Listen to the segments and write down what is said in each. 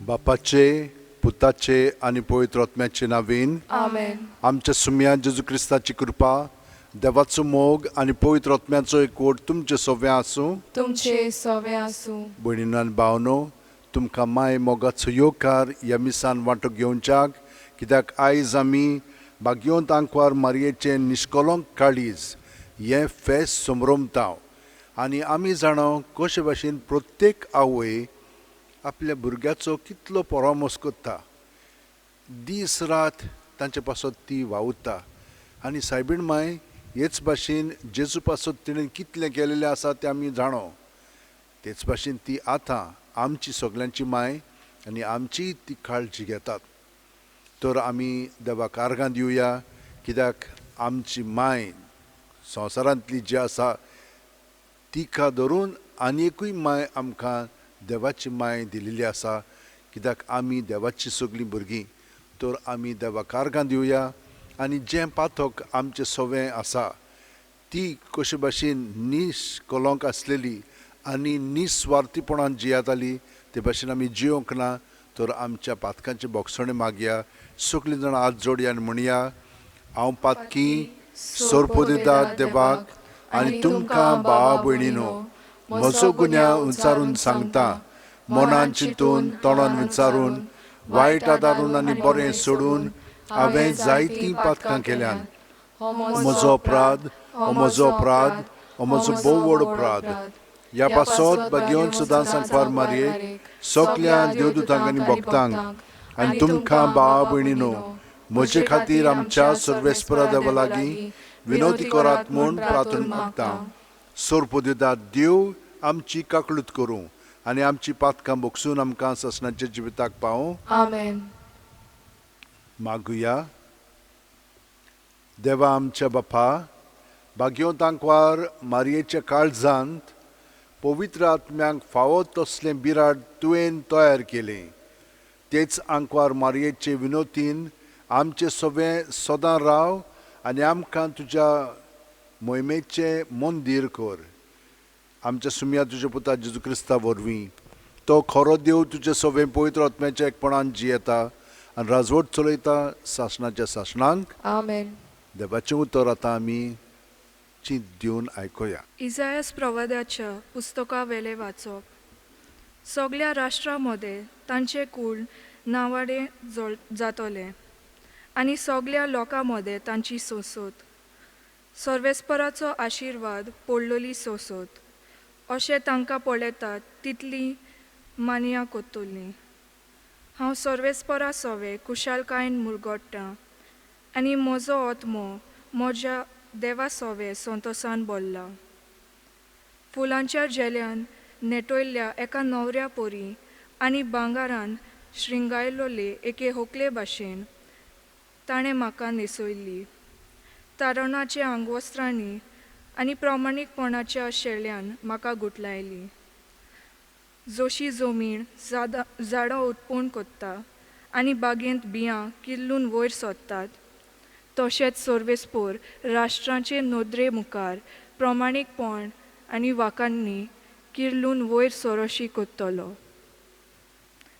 बापाचे, पुताचे आणि पवित्र आत्म्याचे नावेन आमेन. आमच्या सुम्या जेजू क्रिस्ताची कृपा, देवाचो मोग आणि पवित्र आत्म्याचो एकवट तुमचे सगळ्या आसूं. तुमचे सवे आसूं. भयणीनो आनी भावनो, तुमकां माय मोगाचो येवकार ह्या मिसान वांटो घेवच्याक, कित्याक आयज आमी भाग्योंत आंकवार मारयेचें निश्कलंक काळीज हें फेस्त समरमता. आनी आमी जाणो कशे भाशेन प्रत्येक आवय आपल्या भुरग्याचो कितलो परामोस करता, दीस रात तांचे पासत ती वावुरता. आनी सायबीण माय हेच भाशेन जेजू पासत तिणें कितलें केलेलें आसा तें आमी जाणो. तेच भाशेन ती आतां आमची सगल्यांची माय आनी आमची ती काळजी घेतात. तर आमी देवाक आर्गां दिवया, कित्याक आमची माय संवसारांतली जी आसा तिका धरून आनी एकूय माय आमकां देवाची माय दिलेली आसा, कित्याक आमी देवाची सगलीं भुरगीं. तर आमी देवाक आर्गां दिवया आनी जें पातक आमचें सवें आसा ती कशे भाशेन निश्कलंक आसलेली आनी निस्वार्थीपणान जियेताली ते भाशेन आमी जियोंक ना. तर आमच्या पातकांचे बोगसणे मागया. सगळीं जाणां हात जोडया आनी म्हणया, हांव पातकी सोरपो दिता देवाक आनी तुमकां भावा भयणीनो, म्हजो गुन्या उंचारून सांगता, मनान चिंतून तोंडान विचारून वायट आदारून आनी बरें सोडून हांवें जायतीं पातकां केल्यान. म्हजो अपराध, हो म्हजो अपराध, हो म्हजो भोव व्हड अपराध. ह्या पासत भाग्योन सुद्दां सांगपार मारयेक, सगल्या देवदूतांक आनी भक्तांक आनी तुमकां भावा भयणीनो, म्हजे खातीर आमच्या सर्वेस्परा देवा लागीं विनोदी करात म्हूण प्रार्थना मागता. सोरपो दिता देव आमची काकळूत करूं आनी आमची पातकां बोगसून आमकां ससनाच्या जिविताक पावूं. आमेन. मागुया. देवा आमच्या बापा, भाग्योंत आंकवार मारयेच्या काळजांत पवित्र आत्म्यांक फावो तसलें बिराड तुवें तयार केलें. तेच आंकवार मारयेचे विनोतीन आमचें सवें सदां राव आनी आमकां तुज्या मोहिमेचें मंदीर कर. आमच्या सुम्या तुज्या पुता जेजू क्रिस्ता वरवीं तो खरो देव तुजें सवें पवित्र आत्म्याच्या एकपणान जियेता आनी राजवट चलयता सासणाच्या सासणांक. आमेन. देवाचें उतर आतां आमी चिंत दिवन आयकुया. इसायास प्रवाद्याच्या पुस्तका वेले वाचप. सगळ्या राष्ट्रां मदें तांचे कूळ नावाडे जातले आनी सगळ्या लोकां मदें तांची सोसोत. सर्वेस्पराचो आशिर्वाद पडलोली सोसोत. अशें तांकां पळयतात तितली मानिया कोत्तोली. हांव सर्वेस्परा सवे कुशालकायेन मुरगोडटां आनी म्हजो आत्मो म्हज्या देवा सवे संतोसान बोल्ला. फुलांच्या जेल्यान नेटोयल्ल्या एका न्हवऱ्या पोरी आनी भांगारान श्रिंगायलोले एके होकले भाशेन ताणें म्हाका न्हेसयल्ली. तारणाच्या आंगवस्त्रांनी आनी प्रामाणीकपणाच्या शेळ्यान म्हाका गुटलायली. जोशी जमीन झाडां उत्पन्न कोत्ता आनी बागेंत बियां किल्लून वयर सोदतात, तशेंच सर्वेस्पोर राष्ट्रांचे नोदरे मुखार प्रामाणीकपण आनी वाखाणणी किर्लून वयर सोरोशी कोत्तलो.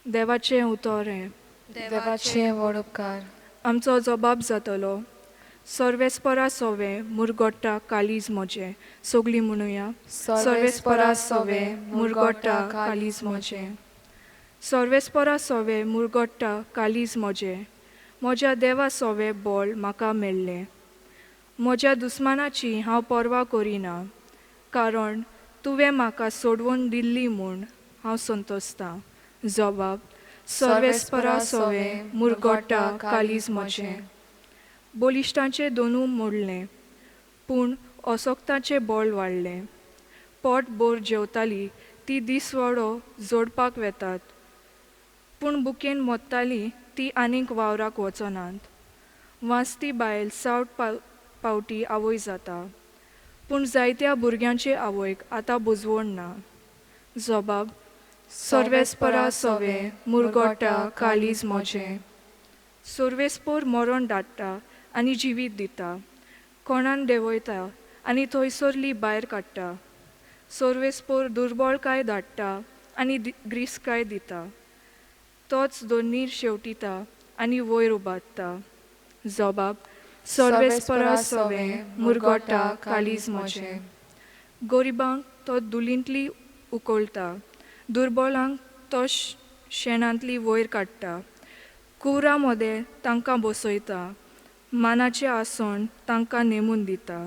देवाचें उतर हें. देवाचें व्हड उपकार. आमचो जबाब जातलो. सर्वेस्परा सवे मुरगोडटा कालीज म्हजें. सगलीं म्हणुया. सर्वेस्परा सवे मुरगोडटा कालीज म्हजें. सर्वेस्परा सवे मुरगोडटा कालीज म्हजें. म्हज्या देवा सवे बोळ म्हाका मेळ्ळें. म्हज्या दुस्मानाची हांव पर्वा करिना, कारण तुवें म्हाका सोडवून दिल्ली म्हूण हांव संतोसतां. जबाब. सर्वेस्परा सवे मुरगोडटा कालीज म्हजें. बोलिश्टांचें दोनू मोडलें, पूण असोक्ताचें बोळ वाडलें. पोट बोर जेवताली ती दिसवाडो जोडपाक वेतात, पूण बुकेन मोडटाली ती आनीक वावराक वचनात. वाचती बायल सावट पावटी आवय जाता, पूण जायत्या भुरग्यांचे आवयक आतां बुजवण ना. जबाब. सर्वेस्परा सवे मुरगोडटा कालीज म्हजें. सर्वेस्पोर मरण धाडटा आनी जिवीत दिता. कोणान देंवयता आनी थंयसरली भायर काडटा. सर्वेस्पोर दुर्बळकाय धाडटा आनी ग्रीसकाय दिता. तोच दोनीर शेवटिता आनी वयर उबारता. जबाब सर्वेस्परा सवे मुरगोटा कालीज म्हजें. गोरिबांक तो दुलींतली उखलता, दुर्बलांक तो शेणांतली वयर काडटा. कुवरा मोदें तांकां बसयता, मानाचें आसोण तांकां नेमून दिता.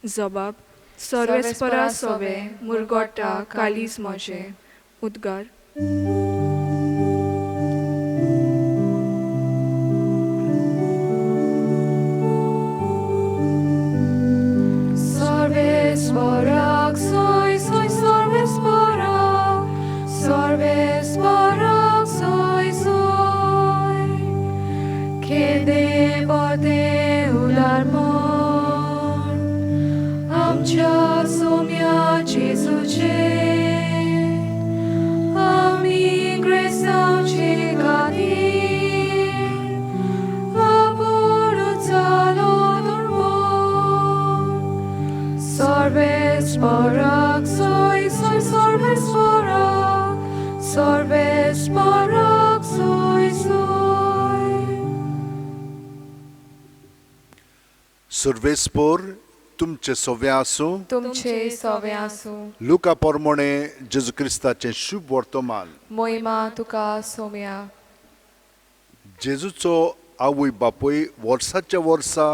जबाब सर्वेस्परा सवे मुरगोटा कालीज म्हजें. उद्गार Sorvesporak, soy, soy, sorvesporak. Sorvesporak, soy, soy. Kiedy bode ularmon. Amcia somia Jezuce. Ami gresa cegadi. Sorvesporak, soy, soy, sorvesporak. Sorvesporak, soy, soy. सर्वेस्पोर तुमचे सोवे आसूं. तुमचे सवे आसूं. लुका पोरमोणे जेजू क्रिस्ताचें शुभ वर्तमान. मोहिमा तुका सोम्या. जेजूचो आवय बापूय वर्साच्या वर्सा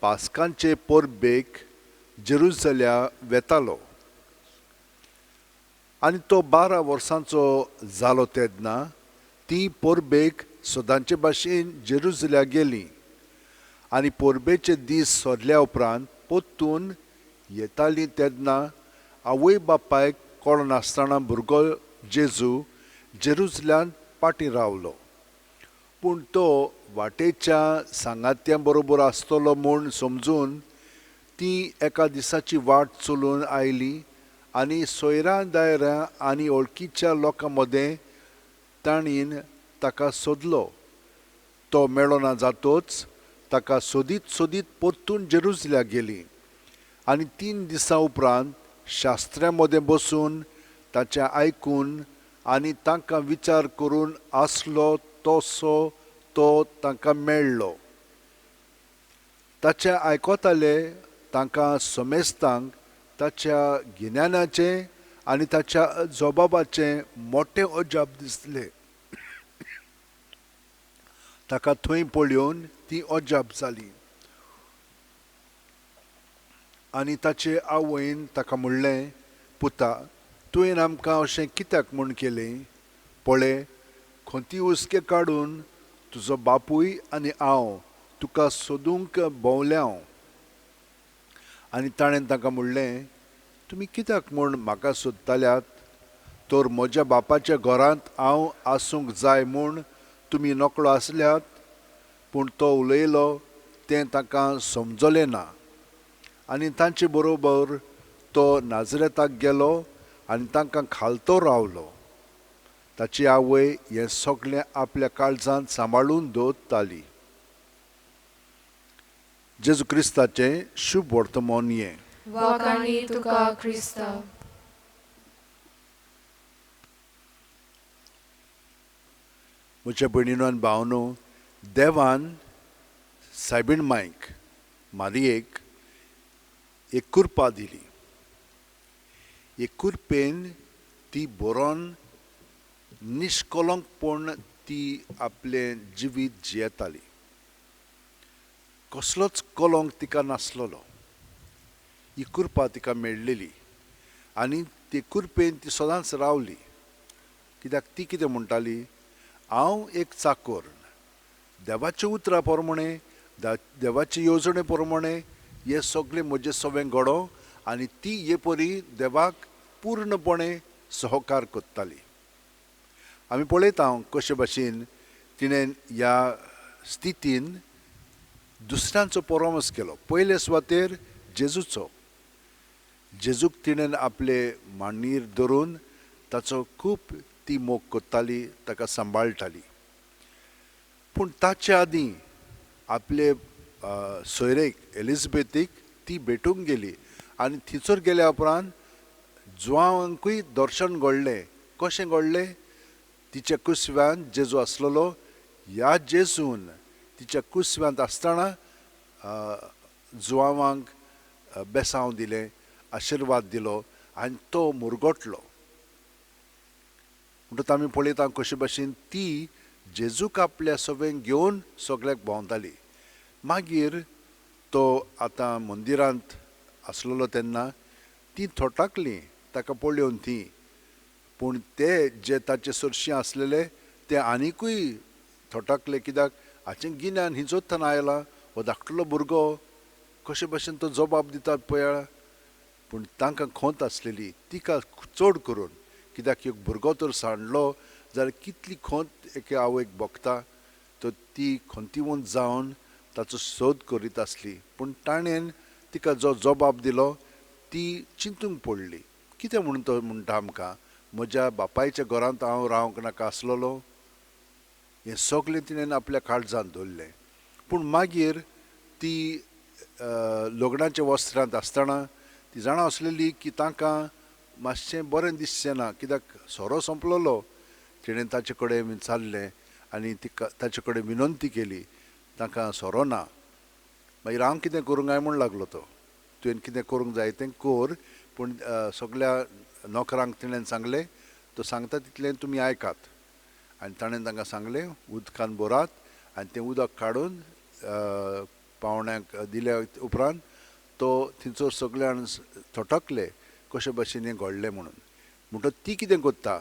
पास्कांचे परबेक जेरुसल्या वेतालो आनी तो 12 वर्सांचो जालो तेन्ना ती परबेक सदांचे भाशेन जेरुसल्या गेली आनी परबेचे दीस सोरल्या उपरांत पोत्तून येताली तेन्ना आवय बापायक कोण नासतना भुरगो जेजू जेरुसल्यान पाटी रावलो. पूण तो वाटेच्या सांगात्यां बरोबर आसतलो म्हूण समजून ती एका दिसाची वाट चलून आयली आनी सोयऱ्यां दायऱ्यां आनी वळखीच्या लोकां मदें ताणीन ताका सोदलो. तो मेळो ना जातोच ताका सोदीत सोदीत परतून जेरुसल्या गेली आनी 3 दिसां उपरांत शास्त्र्यां मदें बसून ताचें आयकून आनी तांकां विचार करून आसलो तसो तो तांकां मेळ्ळो. ताचें आयकोताले तांकां समेस्तांक ताच्या गिन्यानाचें आनी ताच्या जबाबाचें मोठें अजाप दिसलें. ताका थंय पळोवन ती अजाप जाली आनी ताचे आवयन ताका म्हणलें, पुता, तुवें आमकां अशें कित्याक म्हूण केलें? पळय, खोंती उस्के काडून तुजो बापूय आनी हांव तुका सोदूंक भोंवल्याव. आनी ताणें ताका म्हणलें, तुमी कित्याक म्हूण म्हाका सोदताल्यात? तर म्हज्या बापाच्या घरांत हांव आसूंक जाय म्हूण तुमी नकळो आसल्यात. पूण तो उलयलो तें तांकां समजलें ना आनी तांचे बरोबर तो नाजरेताक गेलो आनी तांकां खालतो रावलो. ताची आवय हें सगळें आपल्या काळजांत सांबाळून दवरताली. जेजू क्रिस्ताचें शुभ वर्तमान हें. वाकाणी तुका क्रिस्ता. म्हज्या भयणीनो आनी भावनो, देवान सायबीण मांयक मारयेक एक कुरपा दिली. एक कुरपेन ती बरोवन निश्कलंकपण ती आपलें जिवीत जियेताली. कसलोच कलंक तिका नासलोलो. ही कुरपा तिका मेळ्ळेली आनी ती कुरपेन ती सदांच रावली. कित्याक ती कितें म्हणटाली, हांव एक चाकर. देवाच्या उतरा प्रमाणे, देवाचे येवजणे प्रमाणे हे सगळें म्हजें सवें घडो आनी ती हे परी देवाक पूर्णपणे सहकार करताली. आमी पळयता कशे भाशेन तिणें ह्या स्थितीन दुसऱ्यांचो परमस केलो. पयले सुवातेर जेजूचो. जेजूक तिणें आपले मांडीर धरून ताचो खूब ती मोग करताली, ताका सांबाळटाली. पूण ताचे आदीं आपले सोयरेक एलिझाबेथीक ती भेटूंक गेली आनी थंयसर गेल्या उपरांत जुआंवांकूय दर्शन घडलें. कशें घडलें? तिच्या कुसव्यान जेजू आसलेलो, ह्या जेजून तिच्या कुसव्यांत आसतना जुवांवांक बेसांव दिलें, आशिर्वाद दिलो आनी तो मुरगोटलो. म्हणटूच आमी पळयता कशे भाशेन ती जेजूक आपल्या सवें घेवन सगळ्याक भोंवताली. मागीर तो आतां मंदिरांत आसलेलो तेन्ना ती थोटाकली ताका पळोवन ती, पूण ते जे ताचे सरशीं आसलेले ते आनिकूय थोटाकले, कित्याक हाचें गिन्यान हिंचोच थंय आयला, हो धाकटलो भुरगो कशे भाशेन तो जबाब दिता पळय. पूण तांकां खोंत आसलेली तिका चड करून, कित्याक एक भुरगो तर सांडलो जाल्यार कितली खोंत एके आवयक भोगता. तर ती खोंतीवंत जावन ताचो सोद करीत आसली. पूण ताणें तिका जो जबाब दिलो ती चिंतूंक पडली. कितें म्हणून तो म्हणटा आमकां, म्हज्या बापायच्या घरांत हांव रावंक नाका आसलेलो. हें सगळें तिणें आपल्या काळजांत दवरलें. पूण मागीर ती लग्नाच्या वस्त्रांत आसतना ती जाणा आसलेली की तांकां मातशें बरें दिसचें ना, कित्याक सोरो सोंपलोलो. तिणें ताचे कडेन विचारलें आनी तिका ताचे कडेन विनंती केली, तांकां सोरो ना. मागीर हांव कितें करूंक काय म्हूण लागलो तो. तुवें कितें करूंक जाय तें कर, पूण सगळ्या नोकरांक तिणें सांगलें तो सांगता तितलें तुमी आयकात. आनी ताणें तांकां सांगलें उदकान बरात, आनी तें उदक काडून पावण्याक दिल्या उपरांत तो थंयसर सगळे जाण थोटकले कशे भाशेन हें घडलें म्हणून. म्हणटच ती कितें करता,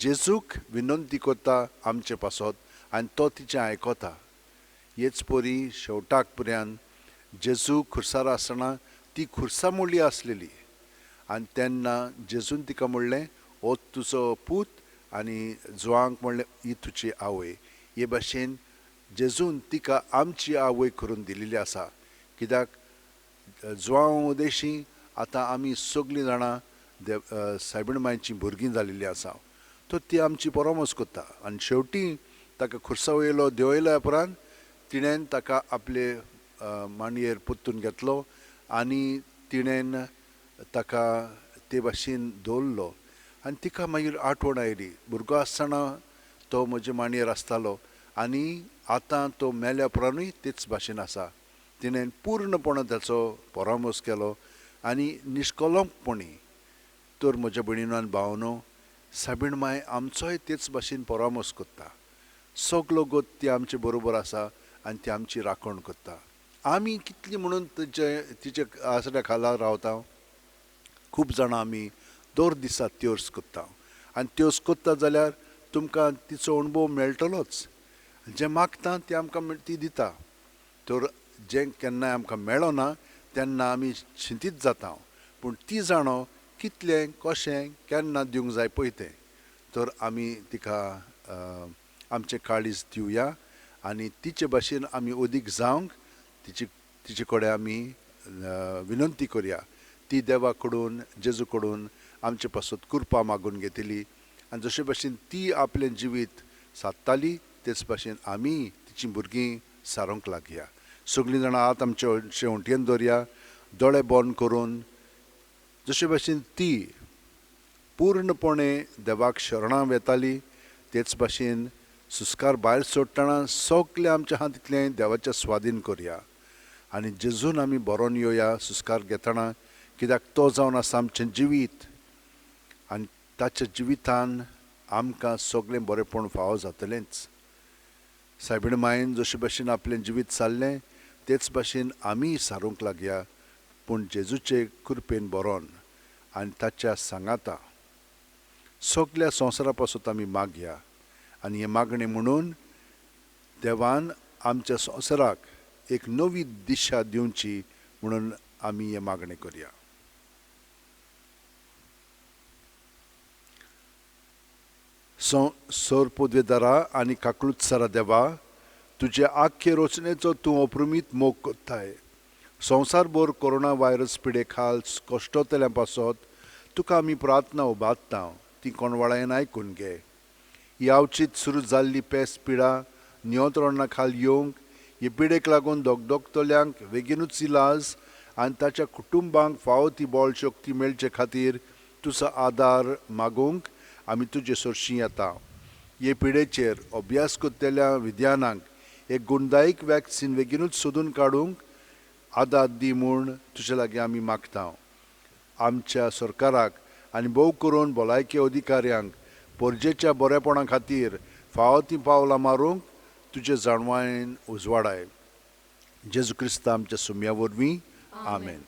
जेजूक विनंती करता आमचे पासत आनी तो तिचें आयकता. हेच परी शेवटाक पर्यंत जेजू खुर्सार आसतना ती खुर्सा मोडली आसलेली, आनी तेन्ना जेजून तिका म्हणलें हो तुजो पूत, आनी जुवांक म्हणलें ही तुजी आवय. हे भाशेन जेजून तिका आमची आवय करून दिलेली आसा. कित्याक जुवांव उदेशी आतां आमी सगळीं जाणां सायबीण मांयचीं भुरगीं जालेलीं आसा. तो ती आमची परमोस करता. आनी शेवटी ताका खुर्सा वयलो देंवयल्या उपरांत तिणेन ताका आपले मांडयेर पोत्तून घेतलो आनी तिणेन ताका ते भाशेन दवरलो. आनी तिका मागीर आठवण आयली, भुरगो आसतना तो म्हजे मांडयेर आसतालो आनी आतां तो मेल्या उपरांतूय तेच भाशेन आसा. तिणेन पूर्णपण ताचो परामोस केलो आनी निश्कलंकपणी. तर म्हज्या भयणीनो आनी भावनो, सायबीण मांय आमचोय तेच भाशेन परामोस करता. सगलो गोत ती आमचे बरोबर आसा आनी ती आमची राखण करता. आमी कितली म्हणून तिचे आसऱ्या खाला रावता. खूब जाणां आमी दर दिसा त्योस करता, आनी त्योस करता जाल्यार तुमकां तिचो अणभव मेळटलोच. जें मागता तें आमकां ती दिता. तर जें केन्नाय आमकां मेळ्ळो ना तेन्ना आमी चिंतीत जाता, पूण ती जाणो कितलें कशें केन्ना दिवंक जाय पळय तें. तर आमी तिका आमचें काळीज दिवया आनी तिचे भाशेन आमी अदीक जावंक तिचे कडेन आमी विनंती करया. ती देवा कडून जेजू कडून आमचे पासत कृपा मागून घेतली, आनी जशे भाशेन ती आपलें जिवीत सादताली तेच भाशेन आमी तिचीं भुरगीं सारूंक लागया. सगळीं जाणां आत आमचे शेवंटयेन दवरया, दोळे बंद करून. जशे भाशेन ती पूर्णपणे देवाक शरणां वेताली तेच भाशेन सुस्कार भायर सोडटना सगळें आमच्या हातींतलें देवाच्या स्वाधीन करया आनी जेजून आमी बरोवन येवया सुस्कार घेतना. कित्याक तो जावन आसा आमचें जिवीत, आनी ताच्या जिवितान आमकां सगळें बरेंपण फावो जातलेंच. सायबीण मायेन जशे भाशेन आपलें जिवीत सारलें तेच भाशेन आमी सारूंक लागया, पूण जेजूचे कृपेन बरोवन आनी ताच्या सांगाता सगळ्या संवसारा पासून आमी मागया. आनी हें मागणें म्हणून देवान आमच्या संवसाराक एक नवी दिशा दिवची म्हणून आमी हें मागणें करया. सौर पोद्वेदारा आनी काकळुत्सारा देवा, तुजे आख्खे रचनेचो तूं अप्रमीत मोग कोत्ताय. संवसारभर कोरोना व्हायरस पिडे खाल कश्टतल्या पासत तुका आमी प्रार्थना उबारता, ती कोणवाळायेन आयकून घे. ही आवचीत सुरू जाल्ली पेस्त पिडा नियंत्रणा खाल येवंक, हे पिडेक लागून दोगदोगतल्यांक बेगीनूच इलाज आनी ताच्या कुटुंबांक फावो ती बळ शक्ती मेळचे खातीर तुजो आदार मागूंक आमी तुजे सरशीं येता. हे पिडेचेर अभ्यास करतल्या विद्यानांक एक गुणदायीक वॅक्सीन बेगीनूच सोदून काडूंक आदार दी म्हूण तुजे लागीं आमी मागता. आमच्या सरकाराक आनी भोव करून भलायकी अधिकाऱ्यांक परजेच्या बरेपणा खातीर फावो ती पावलां मारूंक तुजे जाणवायेन उजवाडाय. जेजू क्रिस्त आमच्या सुम्या वरवीं. आमेन.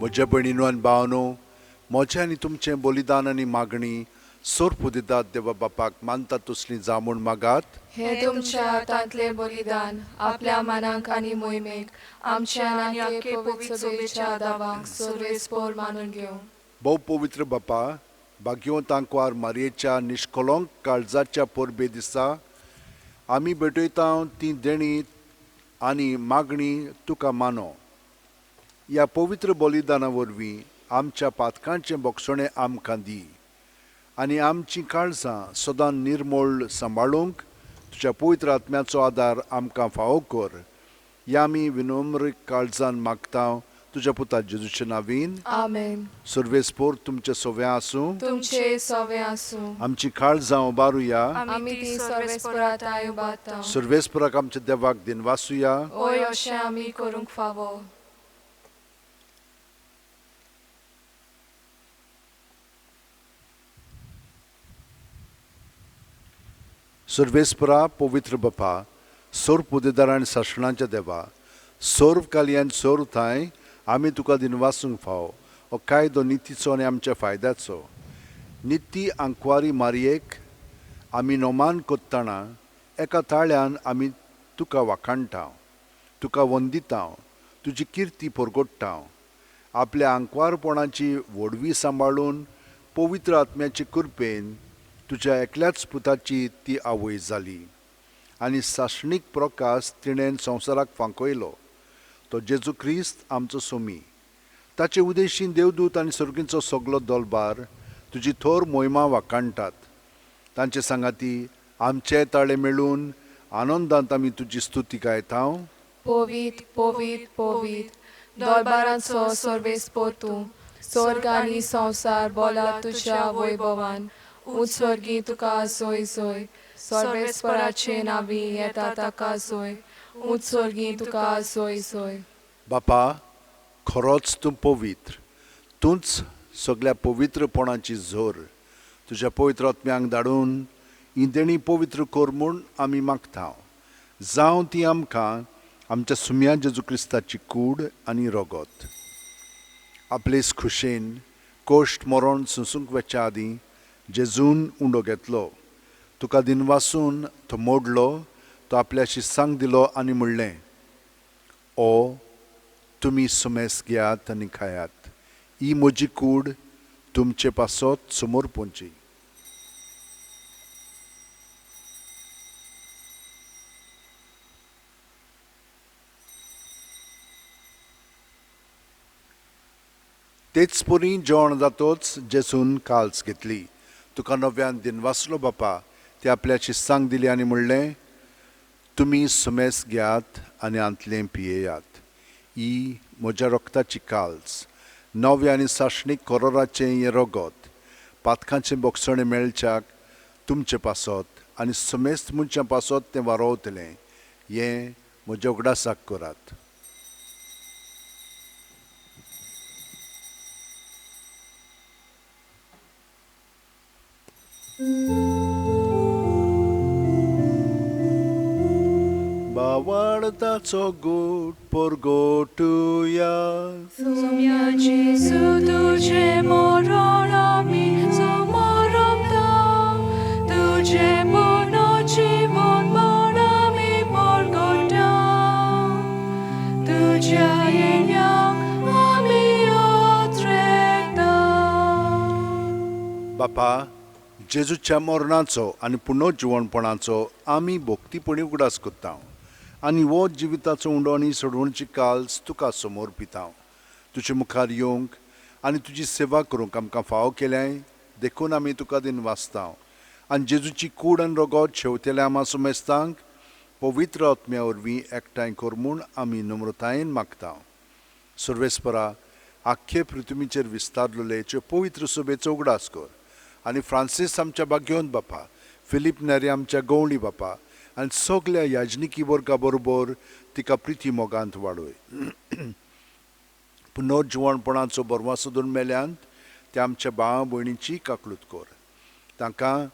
म्हज्या भयणीनो आनी भावनो, म्हजें आनी तुमचें बलिदान आनी मागणी सोर्प दितात देवा बापाक मानता तसलीं जा म्हूण मागात. हे तुमच्या हातांतले बलिदान आपल्या मनाक आनी मोहिमेक आमच्या आनी आख्खे पवित्र सभेच्या दावांक सर्वेस्पोर मानून घेवं. भोव पवित्र बापा, भाग्यवंत आंकवार मारयेच्या निश्कलंक काळजाच्या परबे दिसा आमी भेटयता ती देणी आनी मागणी तुका मानो. ह्या पवित्र बलिदाना वरवीं आमच्या पातकांचें बोगसणें आमकां दी आनी आमचीं काळजां सदां निर्मळ सांबाळूंक तुज्या पवित्र आत्म्याचो आदार आमकां फावो कर. ह्या आमी विनम्र काळजान मागता तुज्या पुता जेजूच्या नांवीन. आमेन. सर्वेस्पोर तुमचे सोवें आसूं. तुमचे सवे आसूं. आमची काळजां उबारुया. आमी ती सर्वेस्परात उबारता. सर्वेस्पराक आमच्या देवाक दिनवासुया. ओय अशें आमी करूंक फावो. सर्वेस्परा पवित्र बापा, सोर्प उदेदार आनी सासणाच्या देवा, सोर्व कालयान सोर्व थाय आमी तुका दिनवासूंक फावो. हो कायदो नितीचो आनी आमच्या फायद्याचो. निती आंकवारी मारयेक आमी नोमान कोत्ताना एका ताळ्यान आमी तुका वाखाणटा, तुका वंदिता, तुजी किर्ती परगोडटा. आपल्या आंकवारपणाची व्हडवी सांबाळून पवित्र आत्म्याचे कृपेन तुज्या एकल्याच पुताची ती आवय जाली आनी सासणीक प्रकाश तिणेन संवसाराक फांकयलो. तो जेजू क्रिस्त आमचो सोमी. ताचे उदेशीन देवदूत आनी सर्गींचो सगलो दलबार तुजी थोर मोहिमा वाखाणटात. तांचे सांगाती आमचे ताळे मेळून आनंदांत आमी तुजी स्तुती गायता. पोवीत पोवीत पोवीत दरबारांचो सर्वेस्पोर तूं. स्वर्ग आनी संवसार बोला तुज्या वैभवान. उत्सर्गी तुका सोय सोय. सर्वेस्पराचे नावी येता ताका सोय. उत्सर्गी तुका सोय सोय. बापा, खरोच तूं पवित्र. तूंच सगळ्या पवित्रपणाची झोर. तुज्या पवित्र आत्म्यांक धाडून ही देणी पवित्र कर म्हूण आमी मागता. जावं ती आमकां आमच्या सुम्या जेजू क्रिस्ताची कूड आनी रगत. आपलेच खुशेन कोश्ट मरण सुसूंक वच्या आदीं जेजून उंडो घेतलो. तुका दिनवासून तो मोडलो. तो आपल्या शिस्सांक दिलो आनी म्हणलें, ओ तुमी सुमेस घेयात आनी खायात. ही म्हजी कूड तुमचे पासत समोर पोंची. तेच पुरी जेवण जातोच जेजून काल्स घेतली. तुका नव्यान दिनवासलो बापा ते आपल्या शिस्सांक दिली आनी म्हणलें, तुमी सुमेस घेयात आनी आंतलें पियेयात. ही म्हज्या रोगताची काल्स, नवे आनी साशणीक कोरोराचें हें रगत, पातकांचें बोगसणें मेळच्याक तुमचें पासत आनी सुमेस्त मनशां पासत तें वारोवतलें. हें म्हज्या उगडासाक करात. बावार्ताचो गूट परगोटुया. Sumia Jesu tuझे मरण आमी समरता, तुझे पुनो जीवन म्हण आमी परगटा, तुझ्या येण्याक आमी ओत्रेकता. बापा, जेजूच्या मरणाचो आनी पुनर्जीवणपणाचो आमी भोक्तीपणी उगडास कोत्ता आनी हो जिविताचो उंडो आनी सोडवणची काल्स तुका समोर पिता. तुजे मुखार येवंक आनी तुजी सेवा करूंक आमकां फाव केल्याय देखून आमी तुका दिन वाचता. आनी जेजूची कूड आनी रगत शेवतेल्या आमा सुमेस्तांक पवित्र आत्म्या वरवीं एकठांय कर म्हूण आमी नम्रतायेन मागता. सर्वेस्परा, आख्खे पृथ्वीचेर विस्तारलेले पवित्र सभेचो उगडास कर आनी फ्रांसीस आमच्या भाग्यवंत बापा, फिलीप नेरे आमच्या गवळी बापा आनी सगल्या याजनिकी वर्गा बरोबर तिका प्रिती मोगांत वाडय. पुनर्जीवणपणाचो बरवासो दोन मेल्यांत ते आमच्या भावा भयणीची काकलूत कर. तांकां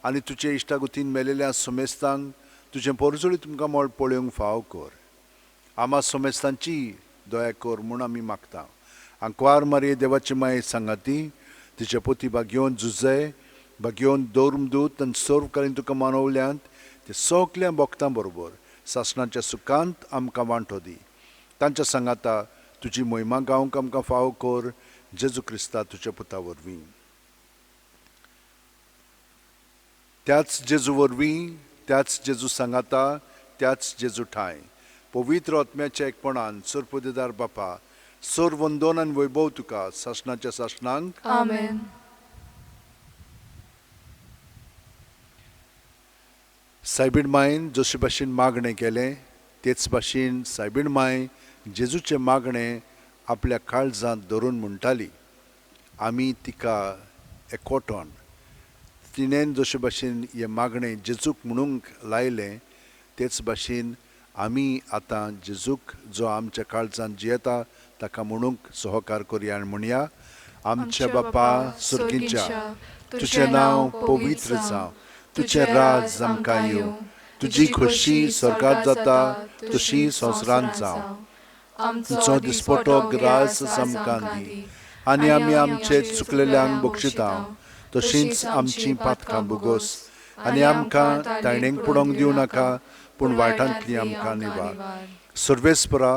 आनी तुजे इश्टागुतीन मेलेल्या सुमेस्तांक तुजें परजोळी तुमकां मोळ पळोवंक फाव कर. आमा सुमेस्तांची दया कर म्हूण आमी मागता. आंकवार मारये देवाची माये सांगाती, तिचे पोती भाग्यवंत जुझे, भाग्यवंत दौरमदूत आनी सर्वकालीन तुका मानवल्यांत ते सगल्या भक्तां बरोबर सासणाच्या सुखांत आमकां वांटो दी. तांच्या सांगाता तुजी महिमा गावंक आमकां फाव कर. जेजू क्रिस्ता तुज्या पुता वरवीं. त्याच जेजू वरवीं, त्याच जेजू सांगाता, त्याच जेजू ठाय पवित्र आत्म्याच्या एकपणान सर्वपदेदार बापा, सर्व वंदन आनी वैभव तुका सासणाच्या सासणांक. Amen. सायबीण मायन जशे भाशेन मागणें केलें तेच भाशेन सायबीण माय जेजूचें मागणें आपल्या काळजांत धरून म्हणटाली. आमी तिका एकवटोन तिणेन जशे भाशेन हें मागणें जेजूक म्हणूंक लायलें तेच भाशेन आमी आतां जेजूक जो आमच्या काळजांत जियेता ताका म्हणूंक सहकार करया आनी म्हणया, आमच्या बापा सुर्गीच्या, तुजें नांव पवित्र जावं, तुजें राज आमकां येवं, तुजी खोशी स्वर्गांत जाता तशी संवसारांत जावं. आमचो दिसपटो ग्रास आमकां दी आनी आमी आमचे चुकलेल्यांक बक्षिता तशींच आमचीं पातकां बुगोस आनी आमकां तायणेक पडोवंक दिवं नाका, पूण वायटांतली आमकां निवार. सर्वेस्परा,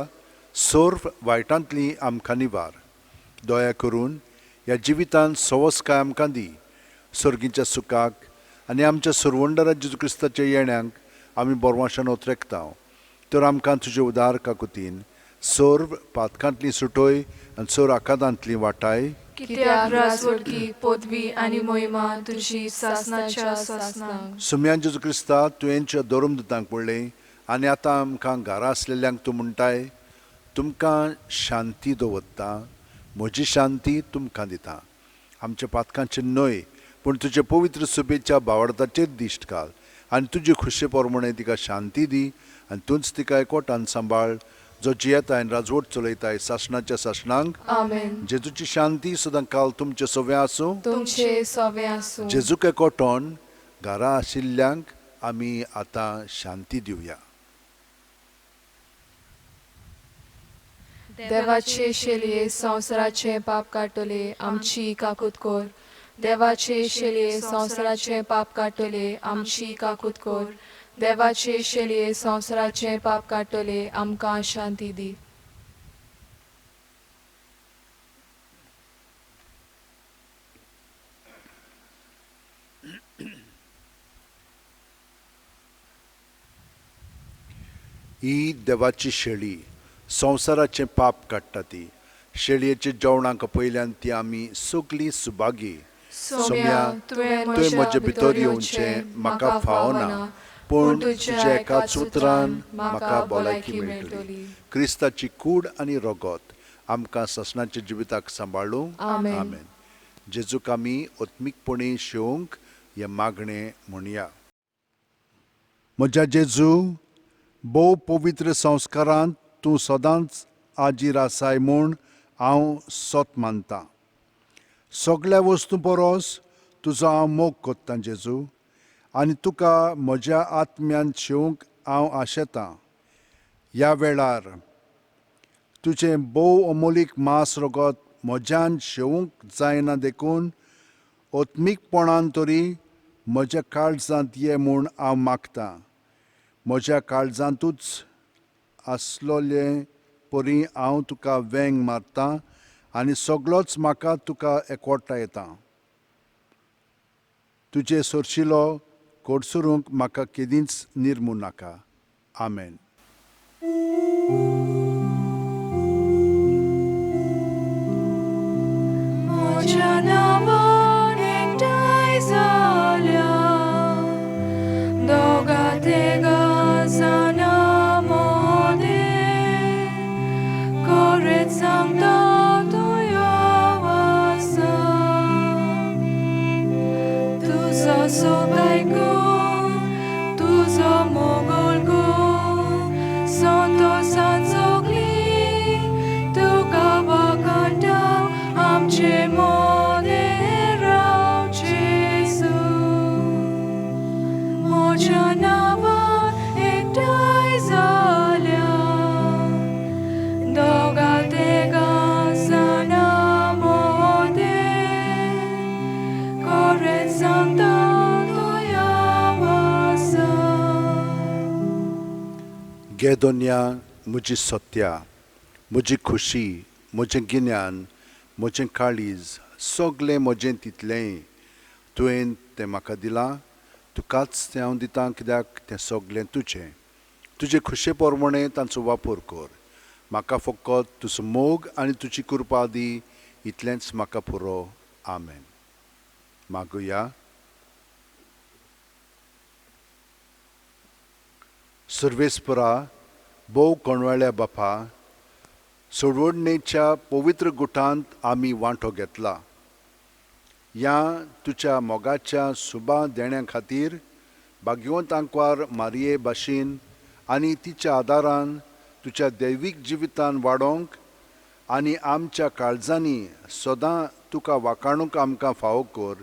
सर्व वायटांतली आमकां निवार. दया करून ह्या जिवितांत सवस्काय आमकां दी. सर्गीच्या सुखाक आनी आमच्या सर्वंडरा जेजू क्रिस्ताच्या येण्याक आमी बोरवाशान ओत्रेकता. तर आमकां तुजे उदार काकुतीन सर्व पातकांतली सुटोय आनी सर आकादांतली वाटाय. कित्याक राजवडकी पदवी आनी मोहिमा तुजी सासणाच्या सासणांक. सुम्यान जेजू क्रिस्ता तुवेंच्या दौरमदूतांक पडलें आनी आतां आमकां घरा आसलेल्यांक तूं म्हणटाय, तुमकां शांती दवरता, म्हजी शांती तुमकां दिता. आमच्या पातकांचे न्हय पूण तुजे पवित्र सुबेच्या भावार्थाचेर दिश्ट घाल आनी तुजे खुशे पोरमणे तिका शांती दी आनी तूंच तिका एकवटान सांबाळ, जो जियेताय आनी राजवट चलयताय सासणाच्या सासणांक. आमेन. जेजूची शांती सदां काल तुमचे सोव्या आसूं. तुमचे सोवे आसूं. जेजूक एकवटोन घरा आशिल्ल्यांक आमी आतां शांती दिवया. देवाचे शेलये संवसाराचे पाप काटले आमची काकूत कोर. देवाचे शेलये संवसाराचे पाप काटले आमची काकूत कोर. देवाचे शेलये संवसाराचे पाप काटले आमकां शांती दी. ही देवाची शेळी संवसाराचें पाप काडटा ती. शेळयेच्या जेवणाक पयल्यान ती आमी सगळीं सुभागी. सोम्या तुवें म्हजे भितर येवचें म्हाका फावना, पूण तुज्या एकाच उतरान म्हाका भलायकी मेळटली. क्रिस्ताची कूड आनी रगत आमकां ससनाच्या जिविताक सांबाळूं. आमेन. जेजूक आमी ओत्मीकपणी शेवंक हे मागणें म्हणया. म्हज्या जेजू, भोव पवित्र संस्कारांत तूं सदांच आजीर आसाय म्हूण हांव सोत मानतां. सगळ्या वस्तू परस तुजो हांव मोग कोत्तां जेजू, आनी तुका म्हज्या आत्म्यान शेवंक हांव आशेतां. ह्या वेळार तुजें भोव अमोलीक मांस रगत म्हज्यान शेवूंक जायना देखून ओत्मीकपणान तरी म्हज्या काळजांत ये म्हूण हांव मागतां. म्हज्या काळजांतूच आसलोले परी हांव तुका वेंग मारतां आनी सगळोच म्हाका तुका एकवटा येता. तुजे सोरशिलो कोडसुरूंक म्हाका केदींच निर्मू नाका. आमेन. म्हज्या नांवान एकठांय जाल्या दोगां तिगां जाणां मोदें, खरेंच सांगता तूं ह्यो आसा. तुजो सोब आयकून तुजो मोगोल गूण संतोशान सगळीं तुका वखदां. आमचे मोदें राव जेजू, म्हज्या नांवान एकठांय जाल्या दोगां तिगां जाणां मोदें, खरेंच सांगता तूं ह्यो आसा. गेदोन्या म्हजी सत्या, म्हजी खुशी, म्हजें गिन्यान, म्हजें काळीज, सगळें म्हजें तितलेंय तुवें तें म्हाका दिलां. तुकाच तें हांव दितां कित्याक तें सगळें तुजें. तुजे खुशे पोरमणें तांचो वापर कर. म्हाका फकत तुजो मोग आनी तुजी कृपा दी. इतलेंच म्हाका पुरो. आमेन. मागुया. सर्वेस्परा, भोव कोणवाळ्या बापा, सोडवणेच्या पवित्र गुटांत आमी वांटो घेतला. ह्या तुज्या मोगाच्या सुबा देण्या खातीर भाग्यवंत आंकवार मारये भाशेन आनी तिच्या आदारान तुज्या दैवीक जिवितान वाडोवंक आनी आमच्या काळजांनी सदां तुका वाखाणूंक आमकां फावो कर.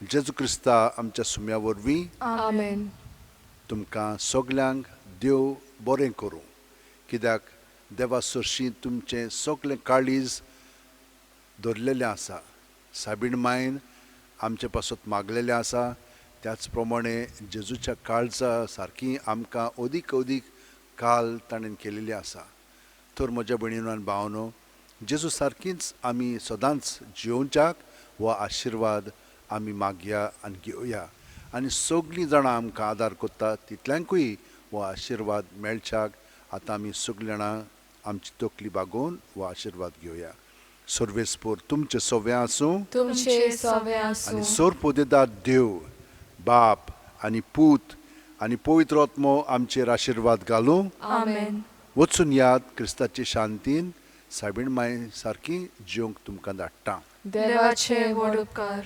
जेजू क्रिस्ता आमच्या सुम्या वरवीं. आमेन. तुमकां सगल्यांक देव बरें करूं. कित्याक देवा सरशीं तुमचें सगळें काळीज दवरलेलें आसा. साबीण मायन आमचे पासत मागलेलें आसा. त्याच प्रमाणे जेजूच्या काळजा सारकीं आमकां अदीक अदीक काल ताणें केलेली आसा. तर म्हज्या भयणीनो आनी भावनो, जेजू सारकींच आमी सदांच जिवोवच्याक हो आशिर्वाद आमी मागया आनी घेवया. आनी सगळीं जाणां आमकां आदार कोत्तात तितल्यांकूय हो आशिर्वाद मेळच्याक आतां आमी सगळीं जाणां आमची तकली बागोवन हो आशिर्वाद घेवया. सर्वेस्पोर तुमचे सवें आसूं. तुमचे सवें आसूं. आनी सोर पोदेदार देव, बाप आनी पूत आनी पवित्र आत्मो आमचेर आशिर्वाद घालूं. आमेन. वचून याद क्रिस्ताचे शांतीन साबीण माय सारकी जिवंक तुमकां धाडटा. देवाचे व्हड उपकार.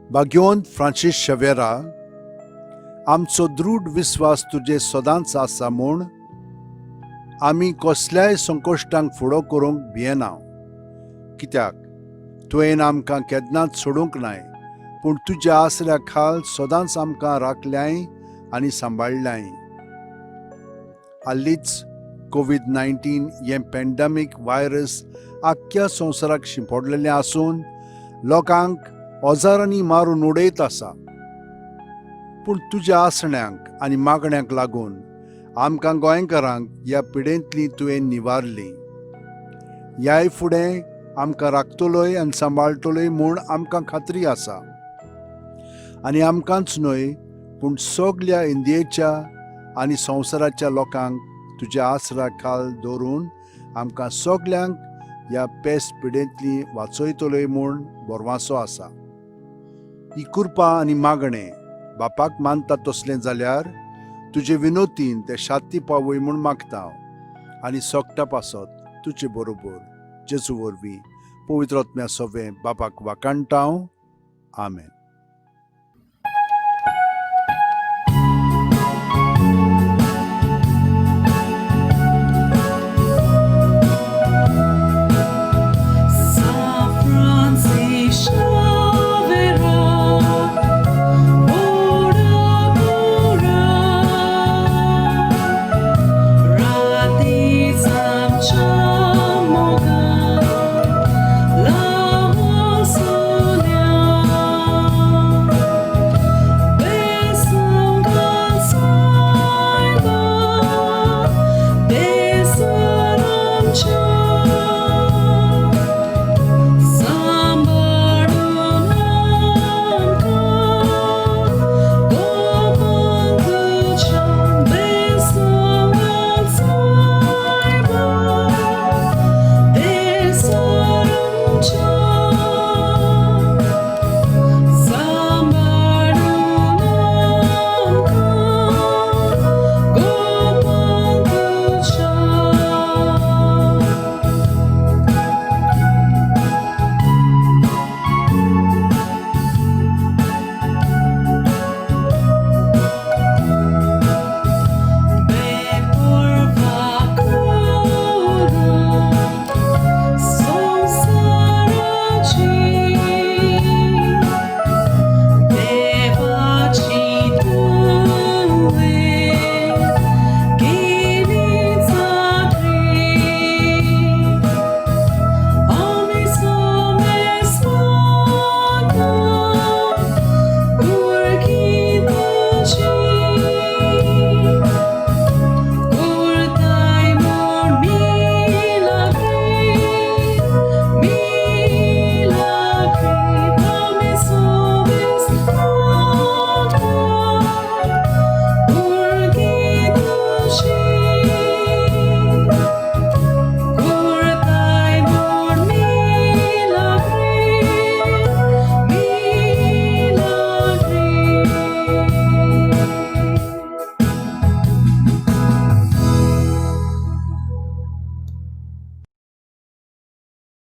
भाग्यवंत फ्रांसीस शेवेरा, आमचो दृढ विस्वास तुजे सदांच आसा म्हूण आमी कसल्याय संकश्टांक फुडो करूंक भियेना. कित्याक तुवें आमकां केन्नाच सोडूंक नाय, पूण तुज्या आसऱ्या खाल सदांच आमकां राखल्याय आनी सांबाळल्याय. हालींच कोविड-19 हें पॅन्डेमीक वायरस आख्ख्या संवसाराक शिंपडलेलें आसून लोकांक ओजारांनी मारून उडयत आसा. पूण तुज्या आसण्यांक आनी मागण्यांक लागून आमकां गोंयकारांक ह्या पिडेंतली तुवें निवारली. ह्याय फुडें आमकां राखतलोय आनी सांबाळटलोय म्हूण आमकां खात्री आसा. आनी आमकांच न्हय, पूण सगल्या इंडियेच्या आनी संवसाराच्या लोकांक तुज्या आसरा खाल दवरून आमकां सगल्यांक ह्या पेस्त पिडेंतली वाचयतलोय म्हूण बोरवांसो आसा. ही कृपा आनी मागणें बापाक मानता तसलें जाल्यार तुजे विनोतीन ते शांती पावय म्हूण मागता हांव. आनी सोगटा पासत तुजे बरोबर जेजू वरवीं पवित्र आत्म्या सोवें बापाक वाकाणटा हांव. आमेन.